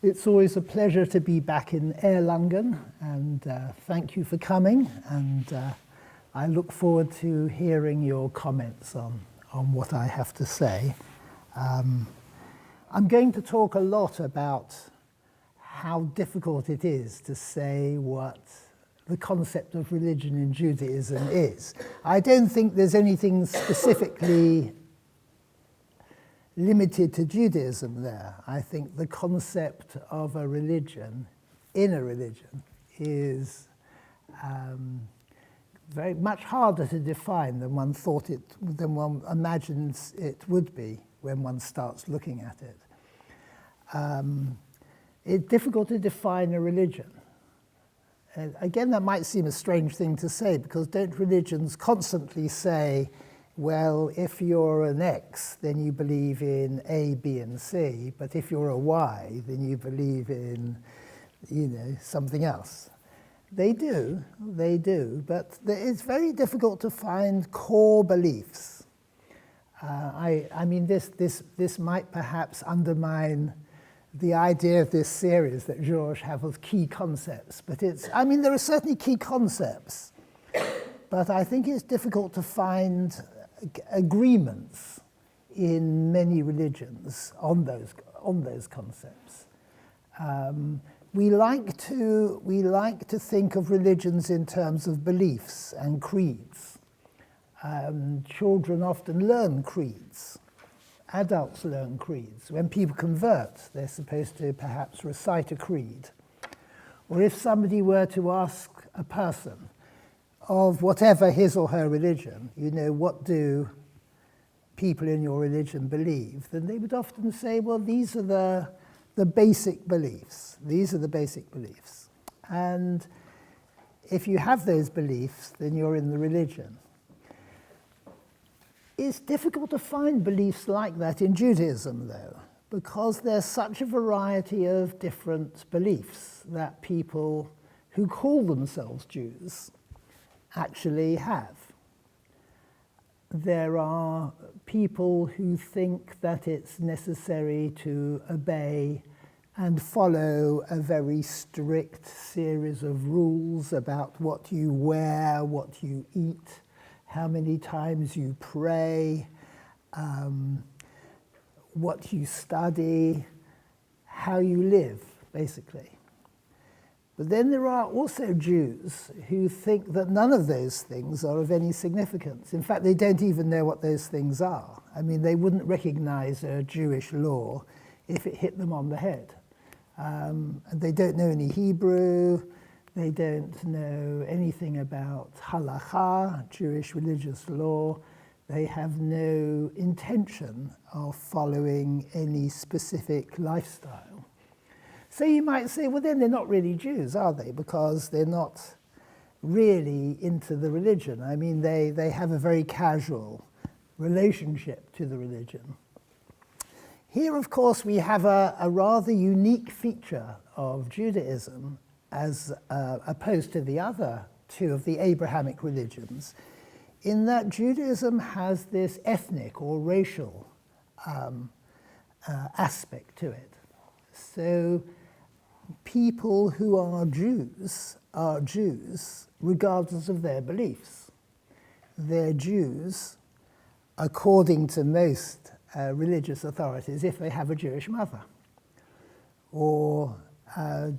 It's always a pleasure to be back in Erlangen, and thank you for coming, and I look forward to hearing your comments on what I have to say. I'm going to talk a lot about how difficult it is to say what the concept of religion in Judaism is. I don't think there's anything specifically limited to Judaism there. I think the concept of a religion in a religion is very much harder to define than one imagines it would be when one starts looking at it. It's difficult to define a religion. And again, that might seem a strange thing to say, because don't religions constantly say, well, if you're an X, then you believe in A, B, and C, but if you're a Y, then you believe in, something else. They do, but it's very difficult to find core beliefs. I mean, this might perhaps undermine the idea of this series that Georges have of key concepts, but there are certainly key concepts, but I think it's difficult to find agreements in many religions on those concepts. We like to think of religions in terms of beliefs and creeds. Children often learn creeds. Adults learn creeds. When people convert, they're supposed to perhaps recite a creed. Or if somebody were to ask a person of whatever his or her religion, what do people in your religion believe, then they would often say, well, these are the basic beliefs. These are the basic beliefs. And if you have those beliefs, then you're in the religion. It's difficult to find beliefs like that in Judaism, though, because there's such a variety of different beliefs that people who call themselves Jews actually have. There are people who think that it's necessary to obey and follow a very strict series of rules about what you wear, what you eat, how many times you pray, what you study, how you live, basically. But then there are also Jews who think that none of those things are of any significance. In fact, they don't even know what those things are. I mean, they wouldn't recognize a Jewish law if it hit them on the head. And they don't know any Hebrew. They don't know anything about halakha, Jewish religious law. They have no intention of following any specific lifestyle. So you might say, well, then they're not really Jews, are they? Because they're not really into the religion. I mean, they have a very casual relationship to the religion. Here, of course, we have a rather unique feature of Judaism as opposed to the other two of the Abrahamic religions, in that Judaism has this ethnic or racial aspect to it. So people who are Jews regardless of their beliefs. They're Jews according to most religious authorities if they have a Jewish mother. Or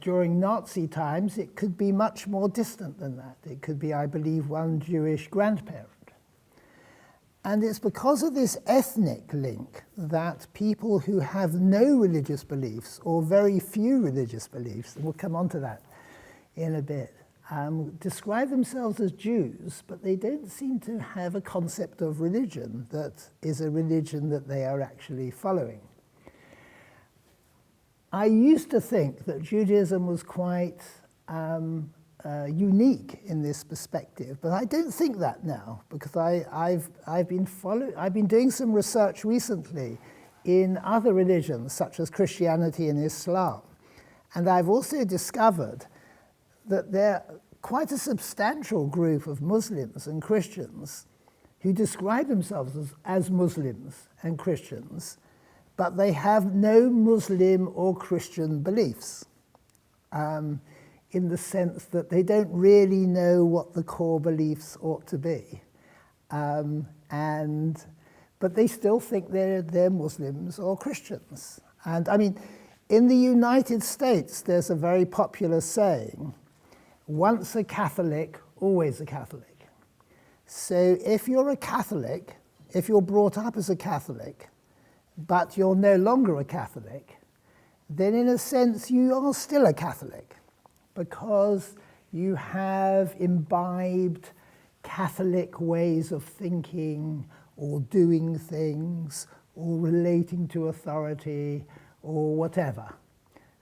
during Nazi times, it could be much more distant than that. It could be, I believe, one Jewish grandparent. And it's because of this ethnic link that people who have no religious beliefs or very few religious beliefs, and we'll come on to that in a bit, describe themselves as Jews, but they don't seem to have a concept of religion that is a religion that they are actually following. I used to think that Judaism was quite unique in this perspective, but I don't think that now, because I've been doing some research recently in other religions such as Christianity and Islam, and I've also discovered that there are quite a substantial group of Muslims and Christians who describe themselves as Muslims and Christians, but they have no Muslim or Christian beliefs, in the sense that they don't really know what the core beliefs ought to be. But they still think they're Muslims or Christians. And I mean, in the United States, there's a very popular saying, once a Catholic, always a Catholic. So if you're a Catholic, if you're brought up as a Catholic, but you're no longer a Catholic, then in a sense you are still a Catholic, because you have imbibed Catholic ways of thinking or doing things or relating to authority or whatever.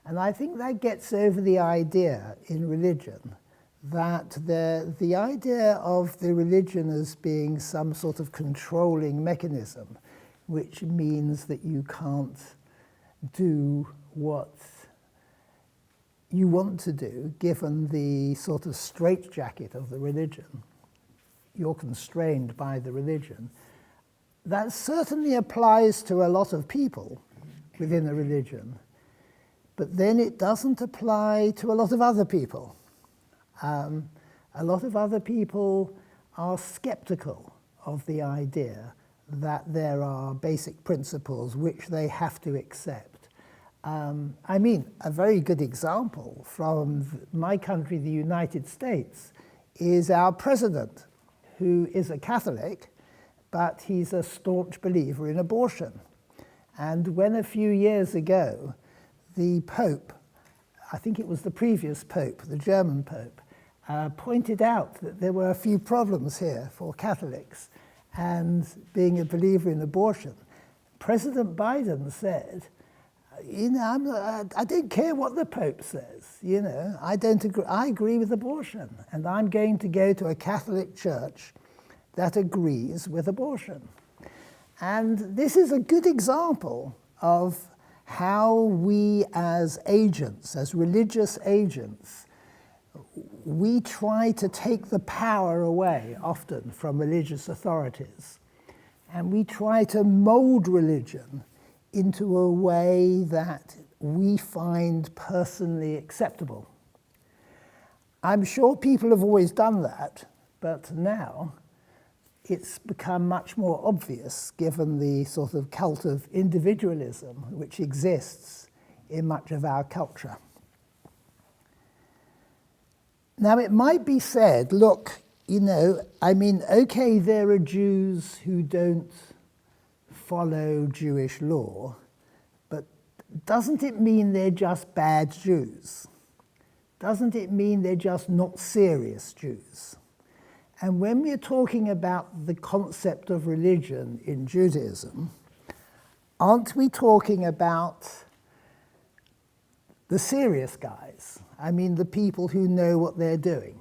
And I think that gets over the idea in religion that the idea of the religion as being some sort of controlling mechanism, which means that you can't do what you want to do given the sort of straitjacket of the religion. You're constrained by the religion. That certainly applies to a lot of people within a religion, but then it doesn't apply to a lot of other people. A lot of other people are skeptical of the idea that there are basic principles which they have to accept. I mean, a very good example from my country, the United States, is our president, who is a Catholic, but he's a staunch believer in abortion. And when a few years ago, the Pope, I think it was the previous Pope, the German Pope, pointed out that there were a few problems here for Catholics and being a believer in abortion, President Biden said, you know, I don't care what the Pope says, you know, I agree with abortion, and I'm going to go to a Catholic church that agrees with abortion. And this is a good example of how we as agents, as religious agents, we try to take the power away often from religious authorities. And we try to mold religion into a way that we find personally acceptable. I'm sure people have always done that, but now it's become much more obvious given the sort of cult of individualism which exists in much of our culture. Now, it might be said, look, you know, I mean, okay, there are Jews who don't follow Jewish law, but doesn't it mean they're just bad Jews? Doesn't it mean they're just not serious Jews? And when we're talking about the concept of religion in Judaism, aren't we talking about the serious guys? I mean, the people who know what they're doing,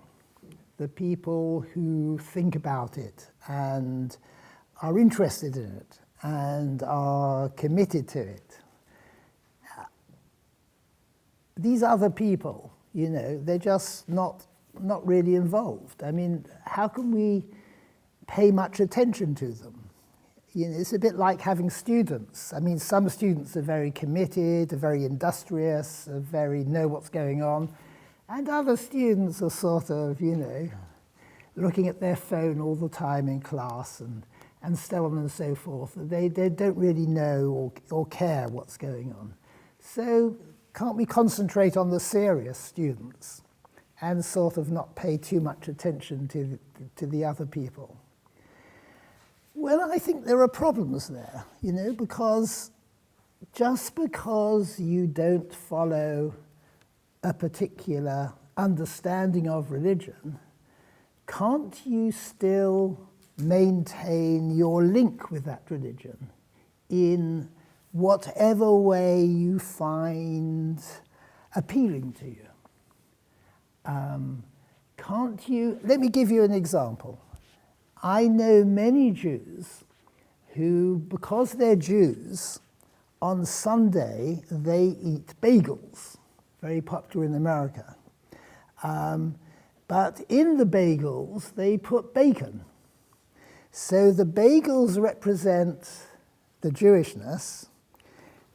the people who think about it and are interested in it and are committed to it. These other people, you know, they're just not really involved. I mean, how can we pay much attention to them? You know, it's a bit like having students. I mean, some students are very committed, are very industrious, are very know what's going on, and other students are sort of, you know, looking at their phone all the time in class and so on and so forth. They don't really know or care what's going on. So can't we concentrate on the serious students and sort of not pay too much attention to the other people? Well, I think there are problems there, you know, because just because you don't follow a particular understanding of religion, can't you still maintain your link with that religion in whatever way you find appealing to you? Can't you? Let me give you an example. I know many Jews who, because they're Jews, on Sunday they eat bagels, very popular in America. But in the bagels they put bacon. So the bagels represent the Jewishness,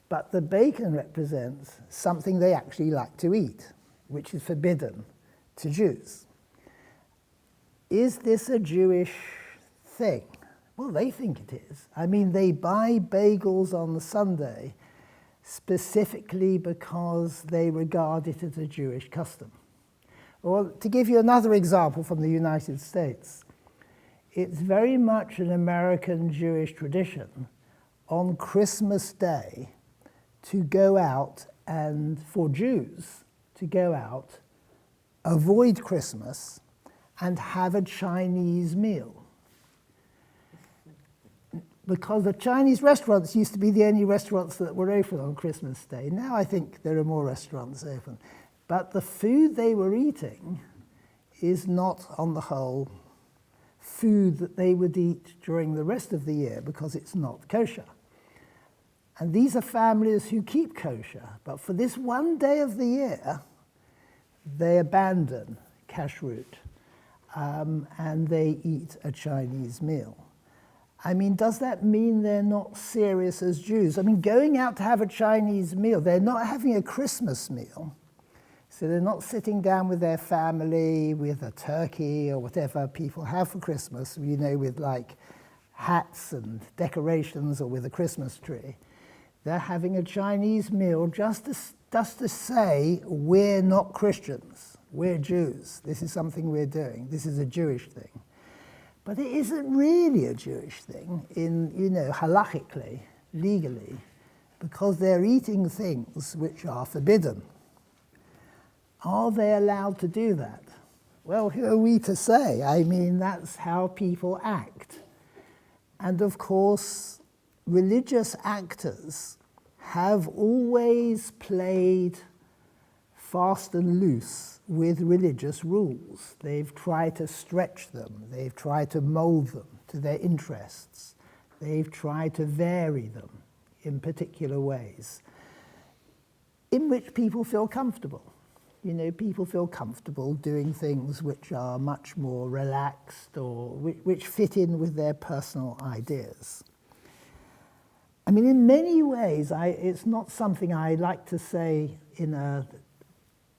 but the bacon represents something they actually like to eat, which is forbidden to Jews. Is this a Jewish thing? Well, they think it is. I mean, they buy bagels on the Sunday specifically because they regard it as a Jewish custom. Or to give you another example from the United States, it's very much an American Jewish tradition on Christmas Day to go out and, for Jews, to go out, avoid Christmas, and have a Chinese meal. Because the Chinese restaurants used to be the only restaurants that were open on Christmas Day. Now I think there are more restaurants open. But the food they were eating is not, on the whole, food that they would eat during the rest of the year because it's not kosher. And these are families who keep kosher, but for this one day of the year, they abandon kashrut and they eat a Chinese meal. I mean, does that mean they're not serious as Jews? I mean, going out to have a Chinese meal, they're not having a Christmas meal. So they're not sitting down with their family with a turkey or whatever people have for Christmas, you know, with like hats and decorations or with a Christmas tree. They're having a Chinese meal just to say, we're not Christians, we're Jews. This is something we're doing. This is a Jewish thing. But it isn't really a Jewish thing in, you know, halachically, legally, because they're eating things which are forbidden. Are they allowed to do that? Well, who are we to say? I mean, that's how people act. And of course, religious actors have always played fast and loose with religious rules. They've tried to stretch them. They've tried to mold them to their interests. They've tried to vary them in particular ways in which people feel comfortable. You know, people feel comfortable doing things which are much more relaxed or which fit in with their personal ideas. I mean, in many ways, it's not something I like to say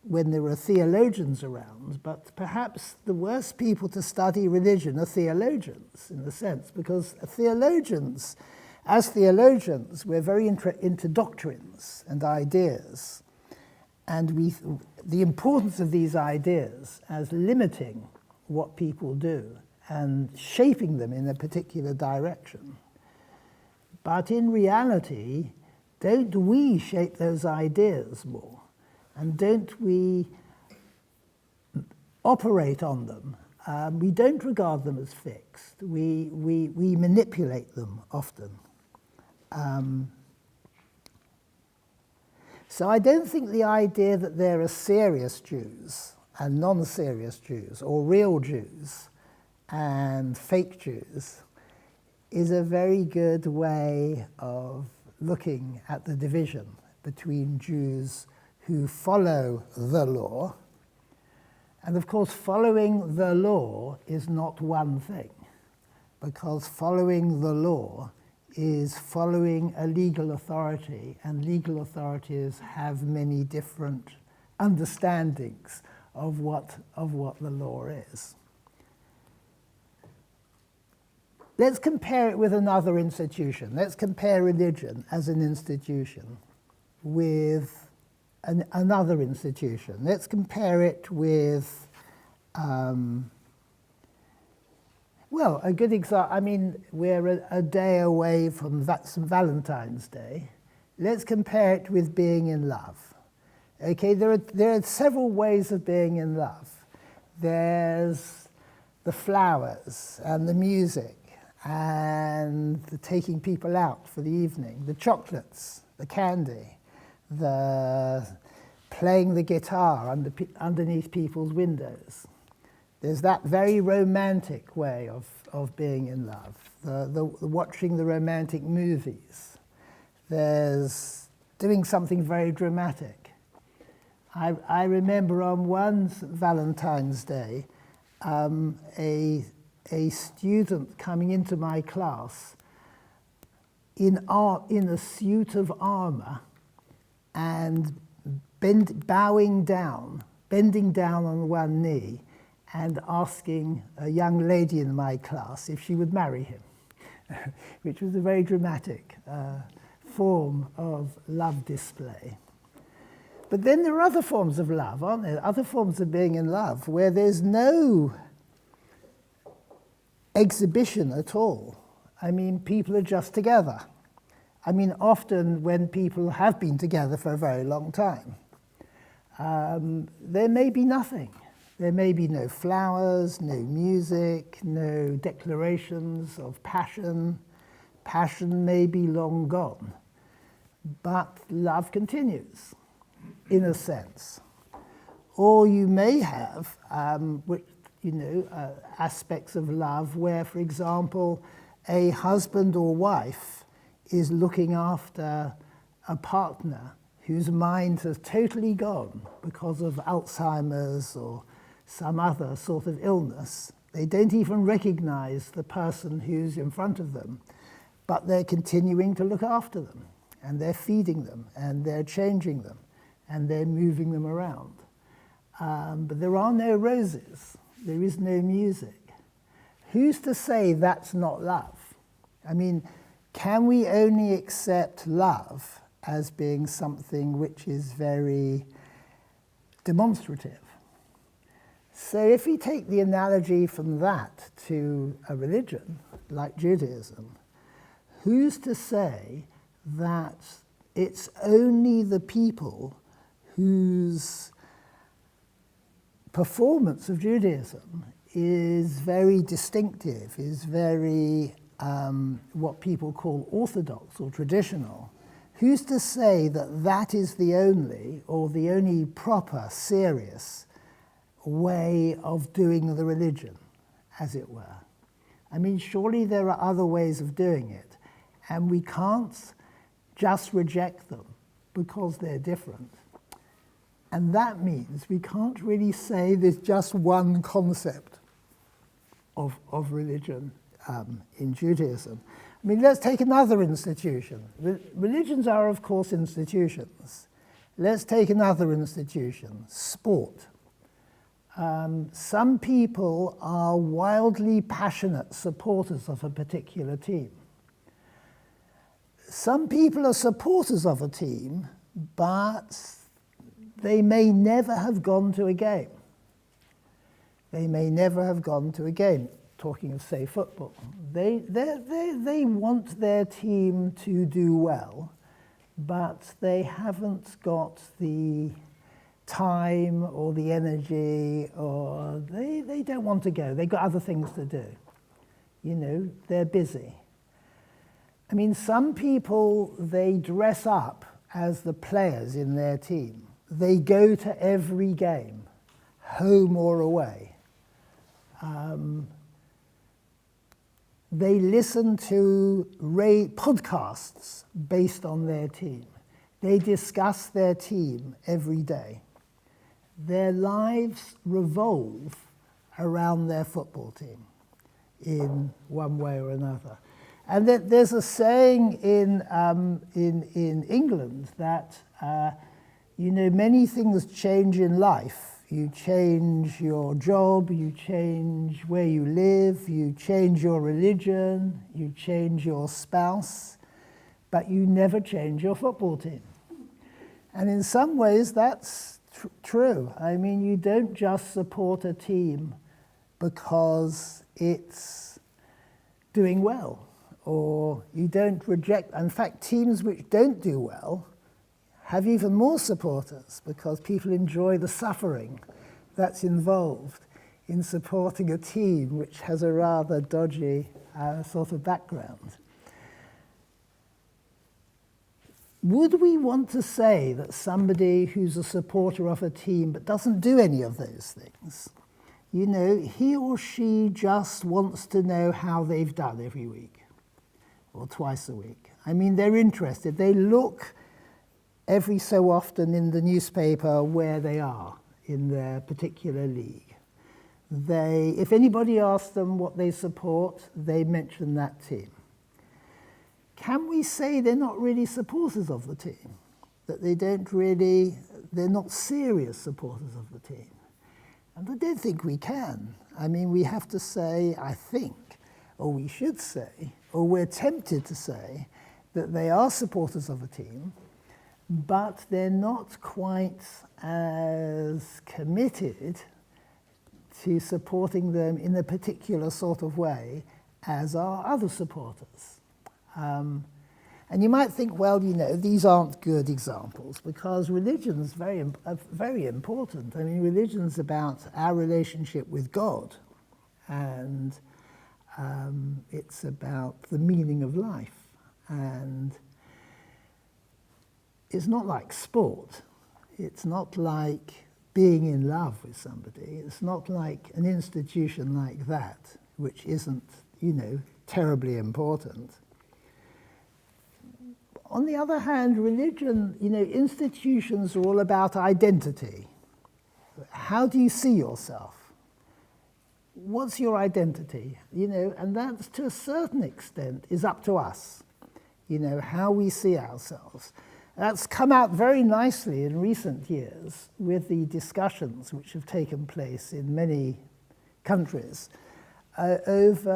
when there are theologians around, but perhaps the worst people to study religion are theologians, in a sense, because as theologians, we're very into doctrines and ideas, and the importance of these ideas as limiting what people do and shaping them in a particular direction. But in reality, don't we shape those ideas more? And don't we operate on them? We don't regard them as fixed. We manipulate them often. So I don't think the idea that there are serious Jews and non-serious Jews, or real Jews and fake Jews, is a very good way of looking at the division between Jews who follow the law. And of course, following the law is not one thing, because following the law is following a legal authority, and legal authorities have many different understandings of what the law is. Let's compare it with another institution. Let's compare religion as an institution with another institution. Let's compare it with, well, a good example. I mean, we're a day away from St. Valentine's Day. Let's compare it with being in love. Okay, there are several ways of being in love. There's the flowers and the music and the taking people out for the evening, the chocolates, the candy, the playing the guitar underneath people's windows. There's that very romantic way of being in love, the watching the romantic movies. There's doing something very dramatic. I remember on one Valentine's Day, a student coming into my class in a suit of armor and bending down on one knee and asking a young lady in my class if she would marry him, which was a very dramatic form of love display. But then there are other forms of love, aren't there? Other forms of being in love where there's no exhibition at all. I mean, people are just together. I mean, often when people have been together for a very long time, there may be nothing. There may be no flowers, no music, no declarations of passion. Passion may be long gone, but love continues, in a sense. Or you may have, aspects of love where, for example, a husband or wife is looking after a partner whose mind has totally gone because of Alzheimer's or some other sort of illness. They don't even recognize the person who's in front of them, but they're continuing to look after them, and they're feeding them, and they're changing them, and they're moving them around. But there are no roses. There is no music. Who's to say that's not love? I mean, can we only accept love as being something which is very demonstrative? So if we take the analogy from that to a religion like Judaism, who's to say that it's only the people whose performance of Judaism is very distinctive, is very what people call orthodox or traditional? Who's to say that that is the only proper, serious way of doing the religion, as it were? I mean, surely there are other ways of doing it, and we can't just reject them because they're different. And that means we can't really say there's just one concept of religion in Judaism. I mean, let's take another institution. Religions are, of course, institutions. Let's take another institution, sport. Some people are wildly passionate supporters of a particular team. Some people are supporters of a team, but they may never have gone to a game. They may never have gone to a game, talking of, say, football. They want their team to do well, but they haven't got the time or the energy, or they don't want to go. They've got other things to do. You know, they're busy. I mean, some people, they dress up as the players in their team. They go to every game, home or away. They listen to podcasts based on their team. They discuss their team every day. Their lives revolve around their football team in one way or another. And there's a saying in England that, many things change in life. You change your job, you change where you live, you change your religion, you change your spouse, but you never change your football team. And in some ways, that's true. I mean, you don't just support a team because it's doing well, or you don't reject. In fact, teams which don't do well have even more supporters because people enjoy the suffering that's involved in supporting a team which has a rather dodgy sort of background. Would we want to say that somebody who's a supporter of a team but doesn't do any of those things, he or she just wants to know how they've done every week or twice a week? I mean, they're interested. They look every so often in the newspaper where they are in their particular league. If anybody asks them what they support, they mention that team. Can we we say they're not really supporters of the team, that they're not serious supporters of the team? And I don't think we can. I mean, we have to say, I think, or we should say, or we're tempted to say, that they are supporters of a team, but they're not quite as committed to supporting them in a particular sort of way as are other supporters. And you might think, well, you know, these aren't good examples because religion is very important. I mean, religion's about our relationship with God, and it's about the meaning of life. And it's not like sport. It's not like being in love with somebody. It's not like an institution like that, which isn't, you know, terribly important. On the other hand, religion, you know, institutions are all about identity. How do you see yourself? What's your identity? You know, and that, to a certain extent, is up to us. You know, how we see ourselves. That's come out very nicely in recent years with the discussions which have taken place in many countries of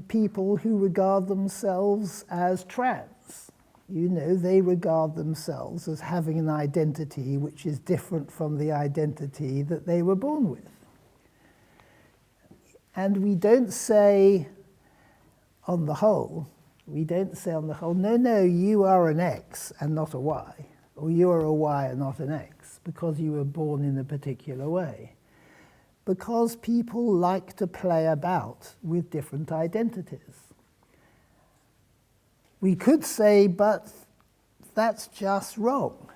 people who regard themselves as trans. You know, they regard themselves as having an identity which is different from the identity that they were born with. And we don't say, on the whole, no, you are an X and not a Y, or you are a Y and not an X, because you were born in a particular way. Because people like to play about with different identities. We could say, but that's just wrong.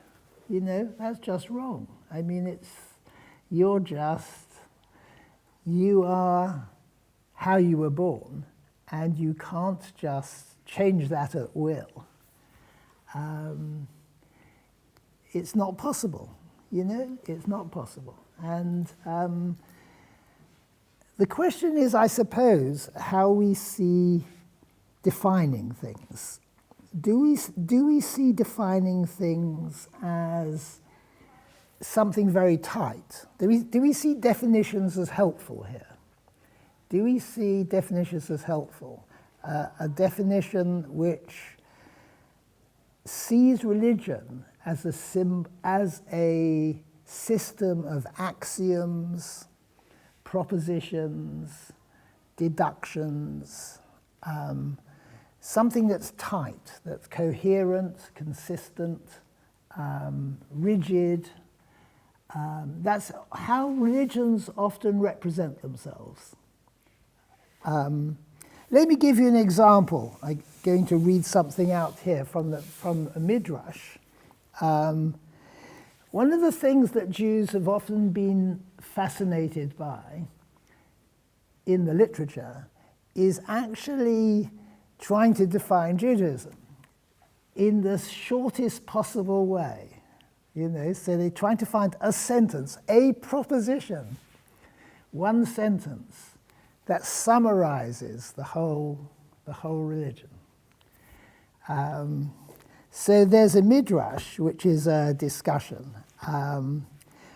You know, that's just wrong. I mean, you are how you were born, and you can't just change that at will. It's not possible, you know, it's not possible. And the question is, I suppose, how we see defining things. Do we see defining things as something very tight? Do we see definitions as helpful here? Do we see definitions as helpful? A definition which sees religion as a system of axioms, propositions, deductions, something that's tight, that's coherent, consistent, rigid. That's how religions often represent themselves. Let me give you an example. I'm going to read something out here from a midrash. One of the things that Jews have often been fascinated by in the literature is actually trying to define Judaism in the shortest possible way. You know, so they're trying to find a sentence, a proposition, one sentence that summarizes the whole religion. So there's a midrash, which is a discussion.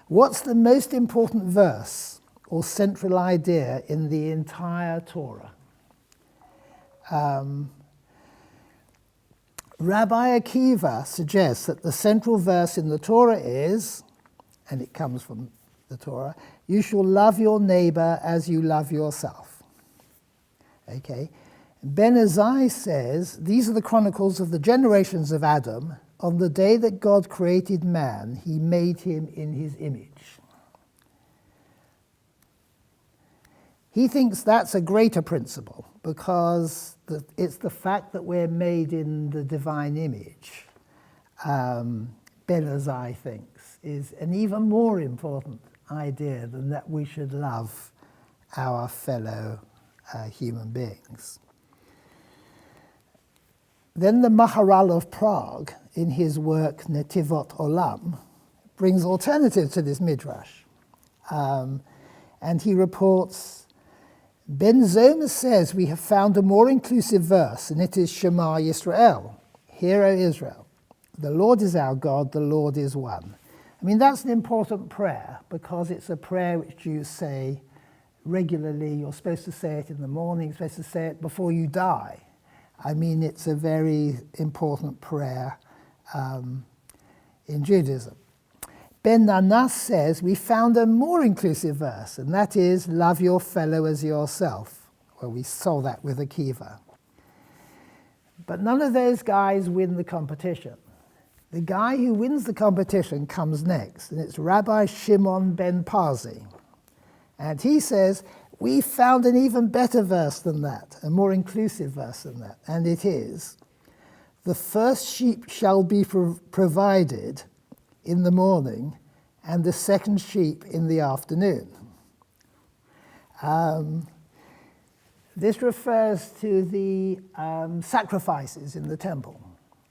What's the most important verse or central idea in the entire Torah? Rabbi Akiva suggests that the central verse in the Torah is, and it comes from the Torah, you shall love your neighbor as you love yourself. Okay. Ben Azai says, these are the chronicles of the generations of Adam. On the day that God created man, he made him in his image. He thinks that's a greater principle because it's the fact that we're made in the divine image, Ben Azai thinks, is an even more important idea than that we should love our fellow human beings. Then the Maharal of Prague, in his work Netivot Olam, brings alternative to this midrash. And he reports, Ben Zoma says we have found a more inclusive verse, and it is Shema Yisrael. Hear, O Israel, the Lord is our God, the Lord is one. I mean, that's an important prayer because it's a prayer which Jews say regularly. You're supposed to say it in the morning, you're supposed to say it before you die. I mean, it's a very important prayer in Judaism. Ben Nanas says, we found a more inclusive verse, and that is, love your fellow as yourself. Well, we saw that with Akiva. But none of those guys win the competition. The guy who wins the competition comes next, and it's Rabbi Shimon ben Pazi. And he says, we found an even better verse than that, a more inclusive verse than that, and it is, the first sheep shall be provided in the morning, and the second sheep in the afternoon. This refers to the sacrifices in the temple.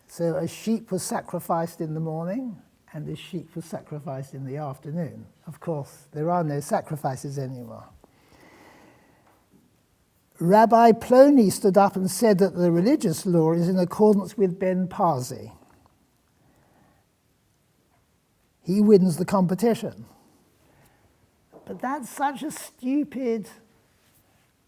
So a sheep was sacrificed in the morning, and a sheep was sacrificed in the afternoon. Of course, there are no sacrifices anymore. Rabbi Plony stood up and said that the religious law is in accordance with Ben Pazi. He wins the competition. But that's such a stupid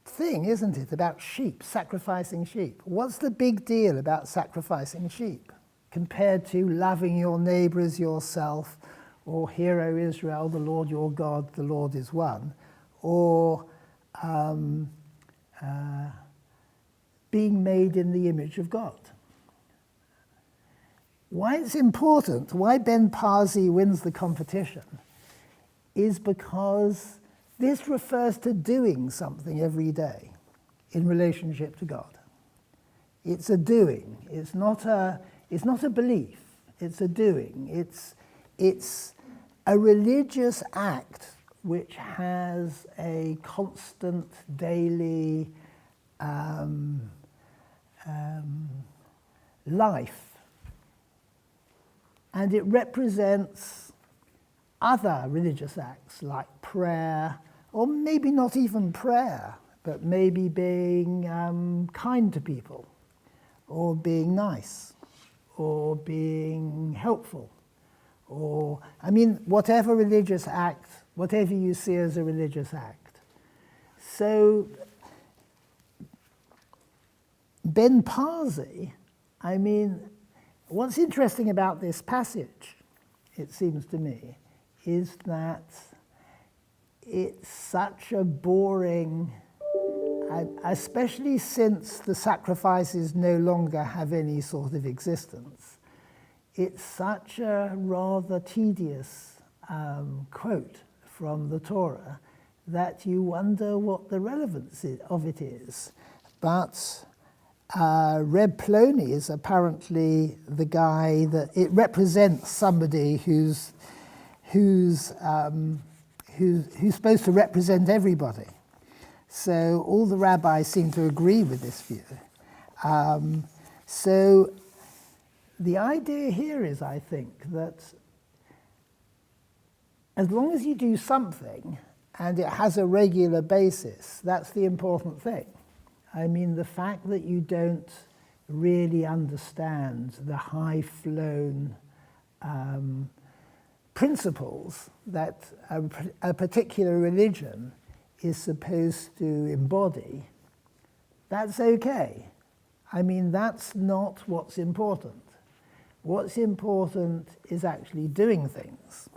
thing, isn't it, about sheep, sacrificing sheep? What's the big deal about sacrificing sheep compared to loving your neighbor as yourself, or Hear, O Israel, the Lord your God, the Lord is one, or being made in the image of God? Why it's important, why Ben Pazi wins the competition, is because this refers to doing something every day in relationship to God. It's a doing. It's not a belief. It's a doing. It's a religious act which has a constant daily life. And it represents other religious acts like prayer, or maybe not even prayer, but maybe being kind to people, or being nice, or being helpful, or, I mean, whatever religious act, whatever you see as a religious act. So Ben Pazi, I mean, what's interesting about this passage, it seems to me, is that it's such a boring, especially since the sacrifices no longer have any sort of existence, it's such a rather tedious quote from the Torah that you wonder what the relevance of it is. But Reb Plony is apparently the guy that it represents, somebody who's supposed to represent everybody. So all the rabbis seem to agree with this view. So the idea here is, I think, that as long as you do something and it has a regular basis, that's the important thing. I mean, the fact that you don't really understand the high-flown principles that a particular religion is supposed to embody, that's okay. I mean, that's not what's important. What's important is actually doing things,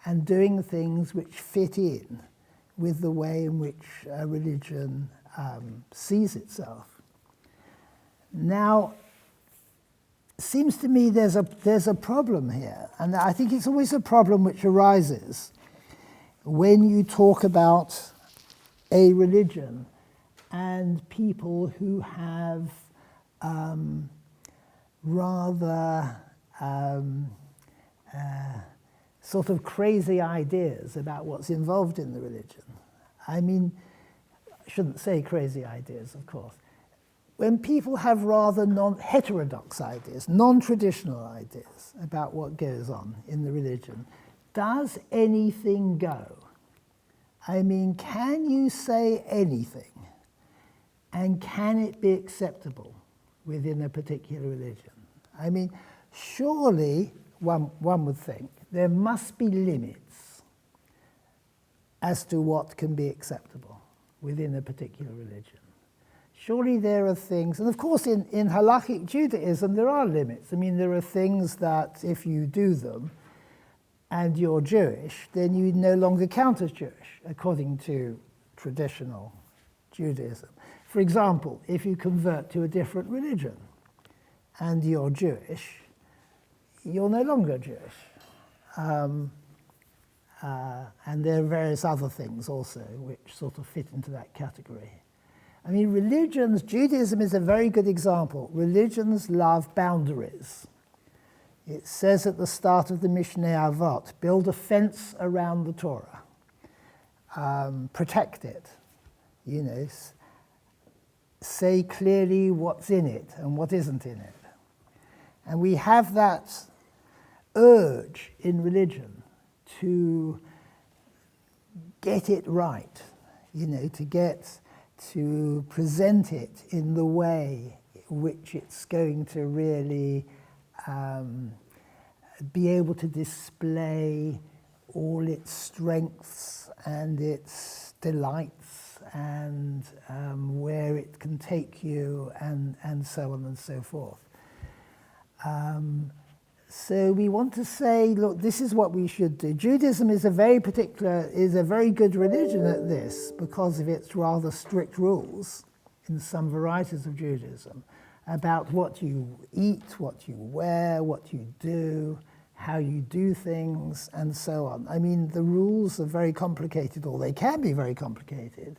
and doing things which fit in with the way in which a religion sees itself. Now, it seems to me there's a problem here, and I think it's always a problem which arises when you talk about a religion and people who have rather sort of crazy ideas about what's involved in the religion. I mean, I shouldn't say crazy ideas, of course. When people have rather heterodox ideas, non-traditional ideas about what goes on in the religion, does anything go? I mean, can you say anything? And can it be acceptable within a particular religion? I mean, surely, one would think, there must be limits as to what can be acceptable within a particular religion. Surely there are things, and of course in halakhic Judaism there are limits. I mean, there are things that if you do them and you're Jewish, then you no longer count as Jewish, according to traditional Judaism. For example, if you convert to a different religion and you're Jewish, you're no longer Jewish. And there are various other things also which sort of fit into that category. I mean, religions, Judaism is a very good example. Religions love boundaries. It says at the start of the Mishneh Avot, build a fence around the Torah. Protect it. You know, say clearly what's in it and what isn't in it. And we have that urge in religion to get it right, you know, to present it in the way which it's going to really be able to display all its strengths and its delights and where it can take you and so on and so forth. So we want to say, look, this is what we should do. Judaism is a very good religion at this because of its rather strict rules in some varieties of Judaism about what you eat, what you wear, what you do, how you do things, and so on. I mean, the rules are very complicated, or they can be very complicated,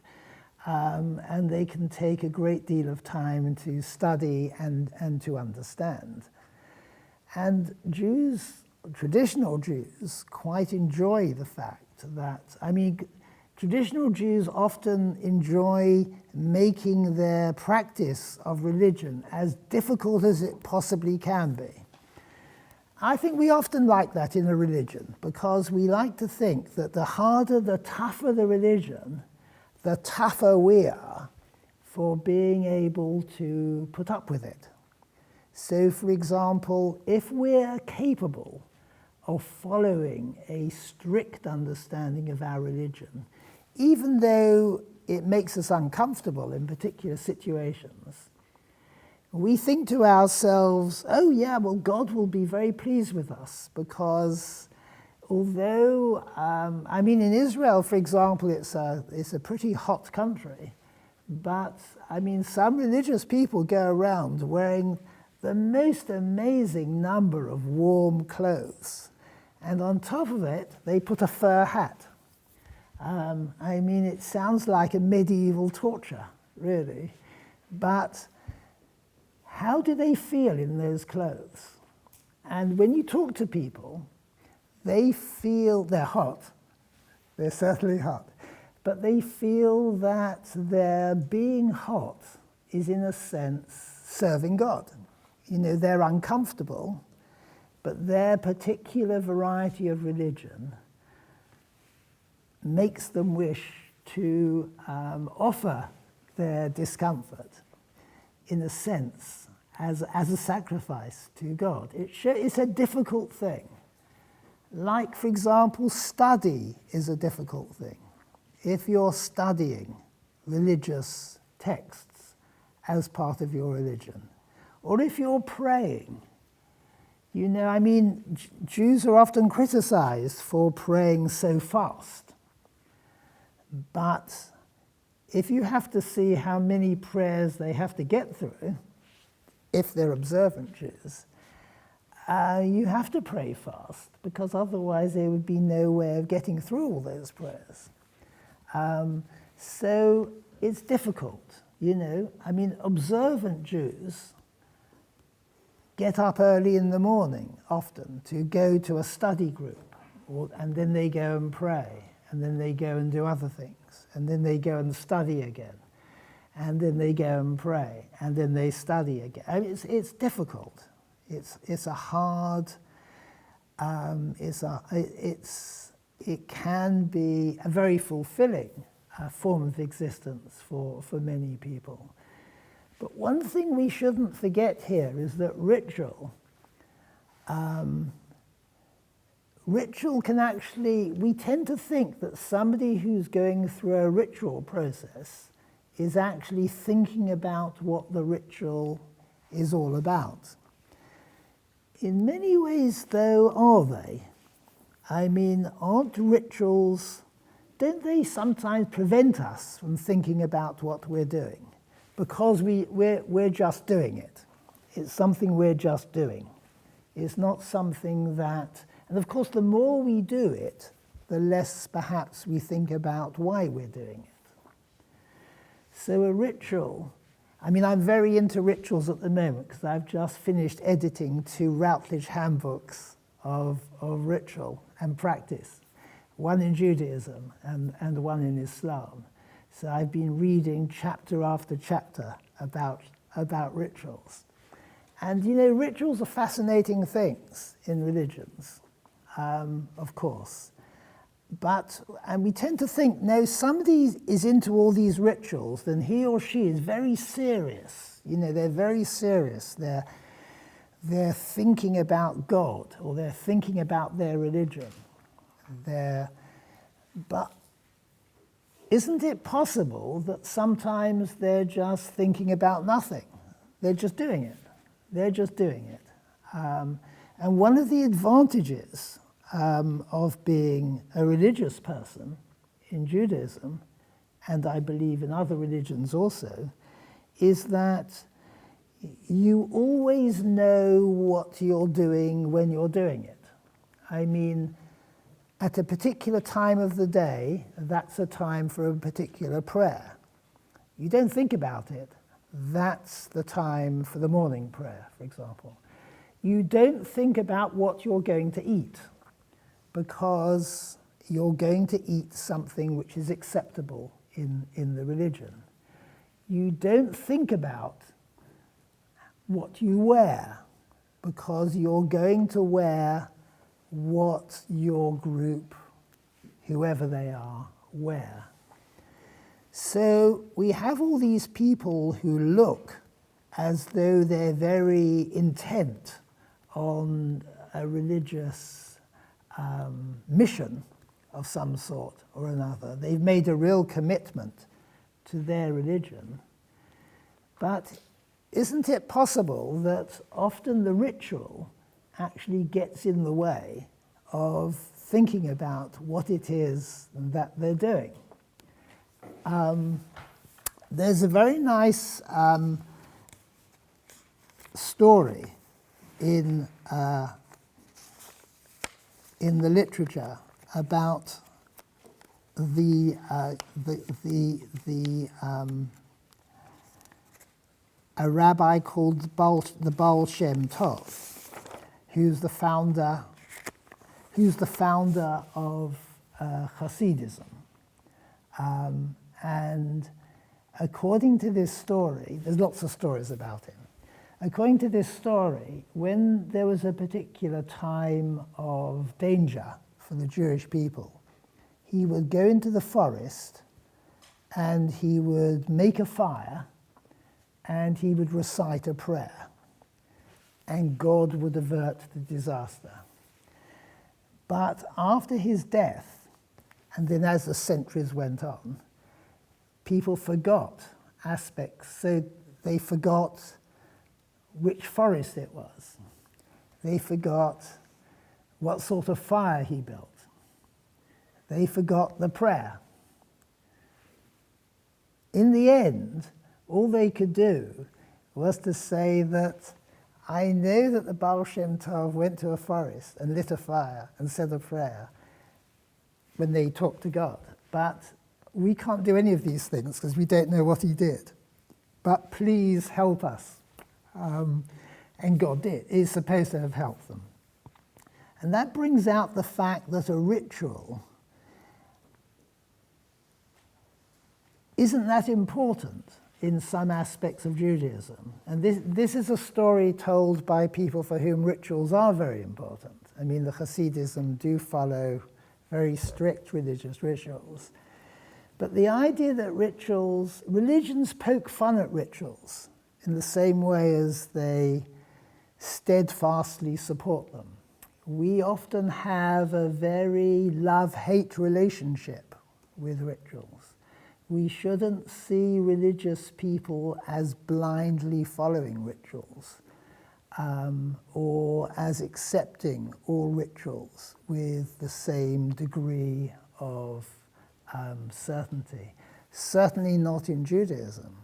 and they can take a great deal of time to study and to understand. And Jews, traditional Jews, quite enjoy the fact that, I mean, traditional Jews often enjoy making their practice of religion as difficult as it possibly can be. I think we often like that in a religion because we like to think that the harder, the tougher the religion, the tougher we are for being able to put up with it. So, for example, if we're capable of following a strict understanding of our religion, even though it makes us uncomfortable in particular situations, we think to ourselves, oh yeah, well, God will be very pleased with us because although, I mean, in Israel, for example, it's a pretty hot country, but I mean, some religious people go around wearing the most amazing number of warm clothes. And on top of it, they put a fur hat. I mean, it sounds like a medieval torture, really. But how do they feel in those clothes? And when you talk to people, they feel they're hot. They're certainly hot. But they feel that their being hot is, in a sense, serving God. You know, they're uncomfortable, but their particular variety of religion makes them wish to offer their discomfort, in a sense, as a sacrifice to God. It's a difficult thing. Like, for example, study is a difficult thing. If you're studying religious texts as part of your religion, or if you're praying, you know, I mean, Jews are often criticized for praying so fast. But if you have to see how many prayers they have to get through, if they're observant Jews, you have to pray fast, because otherwise there would be no way of getting through all those prayers. So it's difficult, you know. I mean, observant Jews get up early in the morning, often, to go to a study group, and then they go and pray, and then they go and do other things, and then they go and study again, and then they go and pray, and then they study again. I mean, it's difficult. It's a hard. It can be a very fulfilling form of existence for many people. But one thing we shouldn't forget here is that ritual ritual can actually, we tend to think that somebody who's going through a ritual process is actually thinking about what the ritual is all about. In many ways, though, are they? I mean, aren't rituals, don't they sometimes prevent us from thinking about what we're doing? Because we're just doing it. It's something we're just doing. It's not something that, and of course, the more we do it, the less perhaps we think about why we're doing it. So a ritual, I mean, I'm very into rituals at the moment because I've just finished editing 2 Routledge handbooks of ritual and practice, one in Judaism and one in Islam. So I've been reading chapter after chapter about rituals. And you know, rituals are fascinating things in religions, of course. And we tend to think, no, somebody is into all these rituals, then he or she is very serious. You know, they're very serious. They're thinking about God, or they're thinking about their religion. But isn't it possible that sometimes they're just thinking about nothing? They're just doing it. They're just doing it. And one of the advantages of being a religious person in Judaism, and I believe in other religions also, is that you always know what you're doing when you're doing it. I mean, at a particular time of the day, that's a time for a particular prayer. You don't think about it. That's the time for the morning prayer, for example. You don't think about what you're going to eat because you're going to eat something which is acceptable in the religion. You don't think about what you wear because you're going to wear what your group, whoever they are, wear. So we have all these people who look as though they're very intent on a religious mission of some sort or another. They've made a real commitment to their religion. But isn't it possible that often the ritual actually gets in the way of thinking about what it is that they're doing? There's a very nice story in the literature about a rabbi called the Baal Shem Tov, who's the founder of Hasidism. And according to this story, there's lots of stories about him. According to this story, when there was a particular time of danger for the Jewish people, he would go into the forest and he would make a fire and he would recite a prayer, and God would avert the disaster. But after his death, and then as the centuries went on, people forgot aspects. So they forgot which forest it was. They forgot what sort of fire he built. They forgot the prayer. In the end, all they could do was to say that I know that the Baal Shem Tov went to a forest and lit a fire and said a prayer when they talked to God. But we can't do any of these things because we don't know what he did. But please help us. And God did. He's supposed to have helped them. And that brings out the fact that a ritual isn't that important in some aspects of Judaism. And this is a story told by people for whom rituals are very important. I mean, the Hasidism do follow very strict religious rituals. But the idea that religions poke fun at rituals in the same way as they steadfastly support them. We often have a very love-hate relationship with rituals. We shouldn't see religious people as blindly following rituals or as accepting all rituals with the same degree of certainty. Certainly not in Judaism.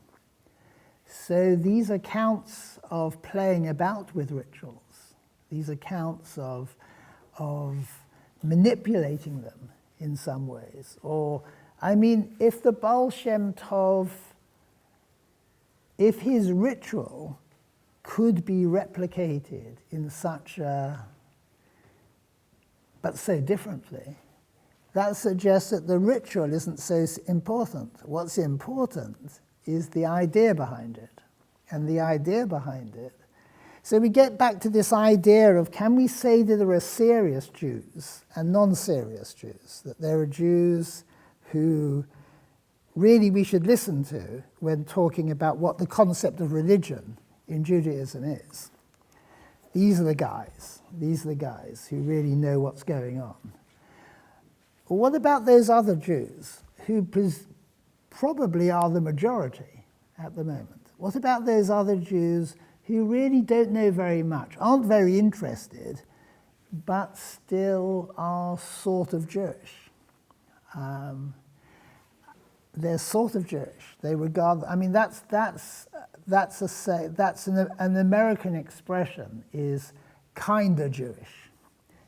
So these accounts of playing about with rituals, these accounts of manipulating them in some ways, or, I mean, if the Baal Shem Tov, if his ritual could be replicated in such a, but so differently, that suggests that the ritual isn't so important. What's important is the idea behind it. And the idea behind it. So we get back to this idea of, can we say that there are serious Jews and non-serious Jews? That there are Jews who really we should listen to when talking about what the concept of religion in Judaism is. These are the guys who really know what's going on. Well, what about those other Jews who probably are the majority at the moment? What about those other Jews who really don't know very much, aren't very interested, but still are sort of Jewish? They're sort of Jewish. They regard, I mean, that's an American expression, is kinda Jewish.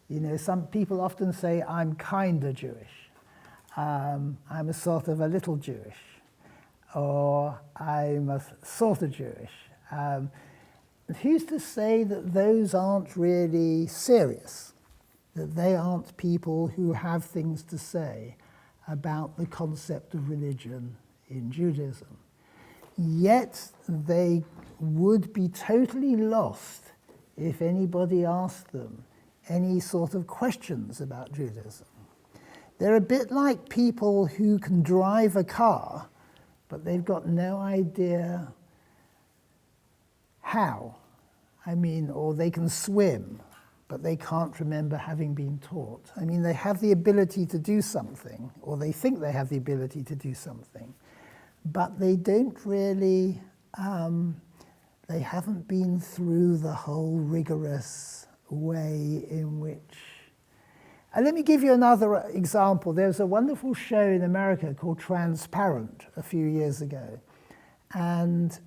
You know, some people often say, I'm kinda Jewish. I'm a sort of a little Jewish. Or I'm a sort of Jewish. Who's to say that those aren't really serious? That they aren't people who have things to say about the concept of religion in Judaism. Yet they would be totally lost if anybody asked them any sort of questions about Judaism. They're a bit like people who can drive a car, but they've got no idea how. I mean, or they can swim, but they can't remember having been taught. I mean, they have the ability to do something, or they think they have the ability to do something, but they don't really, they haven't been through the whole rigorous way in which. And let me give you another example. There's a wonderful show in America called Transparent a few years ago, and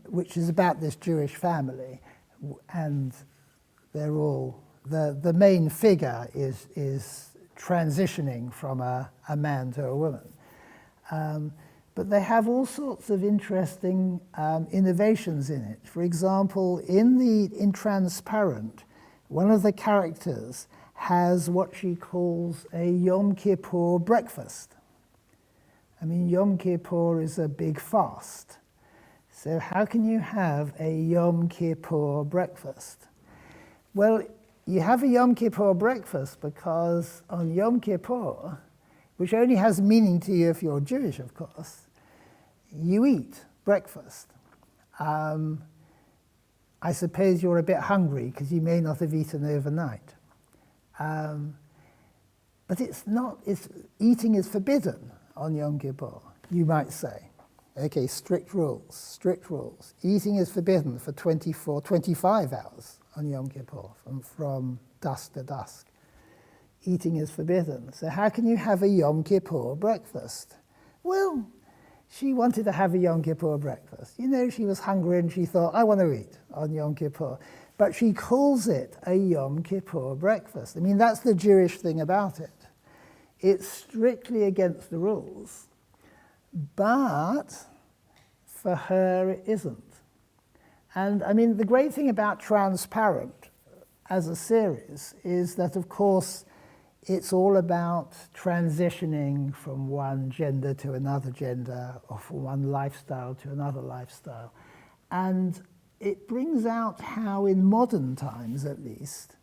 which is about this Jewish family, and they're all, the main figure is transitioning from a man to a woman. But they have all sorts of interesting innovations in it. For example, in Transparent, one of the characters has what she calls a Yom Kippur breakfast. I mean, Yom Kippur is a big fast. So how can you have a Yom Kippur breakfast? Well, you have a Yom Kippur breakfast because on Yom Kippur, which only has meaning to you if you're Jewish, of course, you eat breakfast. I suppose you're a bit hungry because you may not have eaten overnight. But eating is forbidden on Yom Kippur, you might say. Okay, strict rules. Eating is forbidden for 25 hours on Yom Kippur, from dusk to dusk. Eating is forbidden. So how can you have a Yom Kippur breakfast? Well, she wanted to have a Yom Kippur breakfast. You know, she was hungry and she thought, I want to eat on Yom Kippur. But she calls it a Yom Kippur breakfast. I mean, that's the Jewish thing about it. It's strictly against the rules, but for her it isn't. And I mean, the great thing about Transparent as a series is that, of course, it's all about transitioning from one gender to another gender, or from one lifestyle to another lifestyle. And it brings out how in modern times, at least,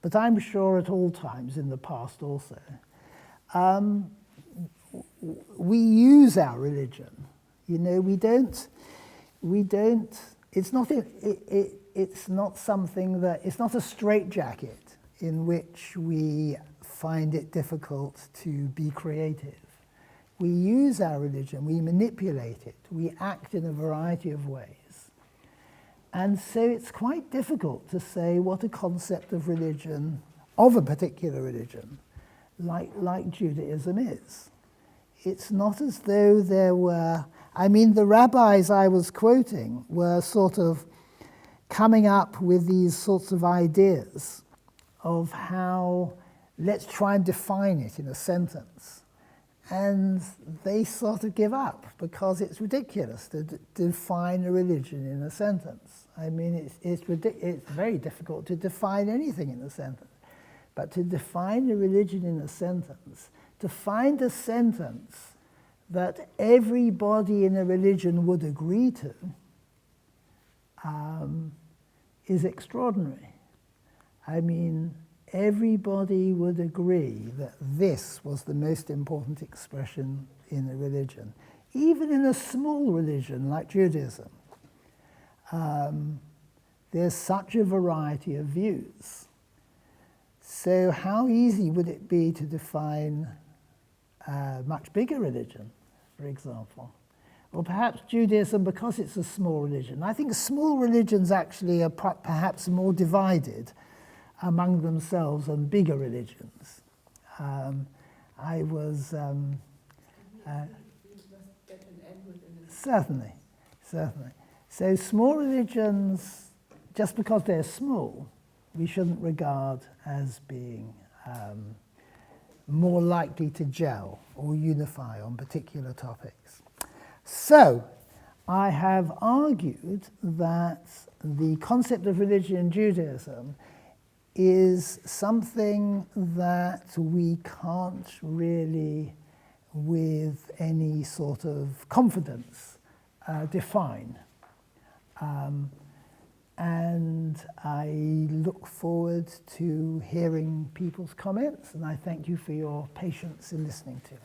but I'm sure at all times in the past also, we use our religion. You know, we don't, it's not, it's not something that, it's not a straitjacket in which we find it difficult to be creative. We use our religion, we manipulate it, we act in a variety of ways. And so it's quite difficult to say what a concept of religion, of a particular religion, like Judaism is. It's not as though there were, I mean, the rabbis I was quoting were sort of coming up with these sorts of ideas of how, let's try and define it in a sentence. And they sort of give up because it's ridiculous to define a religion in a sentence. I mean, it's very difficult to define anything in a sentence. But to define a religion in a sentence, to find a sentence that everybody in a religion would agree to, is extraordinary. I mean, everybody would agree that this was the most important expression in a religion, even in a small religion like Judaism. There's such a variety of views. So how easy would it be to define a much bigger religion, for example? Or perhaps Judaism, because it's a small religion. I think small religions actually are perhaps more divided among themselves than bigger religions. I was... certainly. So small religions, just because they're small, we shouldn't regard as being more likely to gel or unify on particular topics. So, I have argued that the concept of religion in Judaism is something that we can't really, with any sort of confidence, define. And I look forward to hearing people's comments, and I thank you for your patience in listening to me.